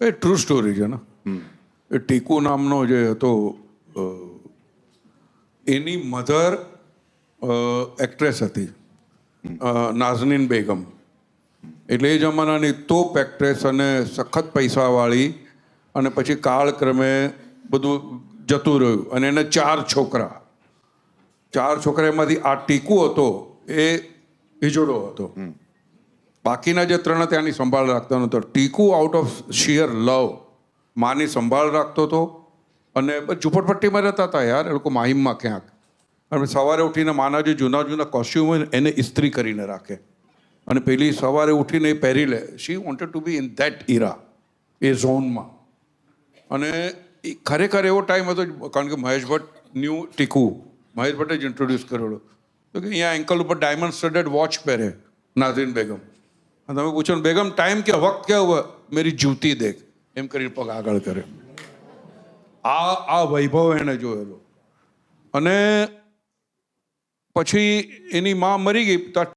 એ true story છે ને. એ ટીકુ નામનો જે હતો એની મધર એક્ટ્રેસ હતી, નાઝનીન બેગમ. એટલે એ જમાનાની તોપ એક્ટ્રેસ અને સખત પૈસાવાળી, અને પછી કાળક્રમે બધું જતું રહ્યું અને એને 4 છોકરા. 4 છોકરામાંથી આ ટીકુ હતો એ હિજોડો હતો. બાકીના જે 3 હતા એની સંભાળ રાખતો નહોતો. ટીકુ આઉટ ઓફ શિયર લવ માની સંભાળ રાખતો હતો. અને ઝૂંપડપટ્ટીમાં રહેતા હતા યાર એ લોકો, માહિમમાં ક્યાંક. અને સવારે ઉઠીને માના જે જૂના જૂના કોસ્ટ્યુમ હોય ને એને ઇસ્ત્રી કરીને રાખે, અને પેલી સવારે ઉઠીને એ પહેરી લે. She wanted to be in that era, એ ઝોનમાં. અને ખરેખર એવો ટાઈમ હતો, કારણ કે મહેશ ભટ્ટ ન્યૂ ટીકુ, મહેશ ભટ્ટે જ ઇન્ટ્રોડ્યુસ કરેલો. તો કે અહીંયા એન્કલ ઉપર ડાયમંડ સ્ટડેડ વોચ પહેરે નાઝરીન બેગમ. અને તમે પૂછો ને બેગમ ટાઈમ કે વક્ત क्या हुआ, मेरी जूती देख, એમ કરીને પગ આગળ કરે. આ વૈભવ એણે જોયેલો. અને પછી એની માં મરી ગઈ.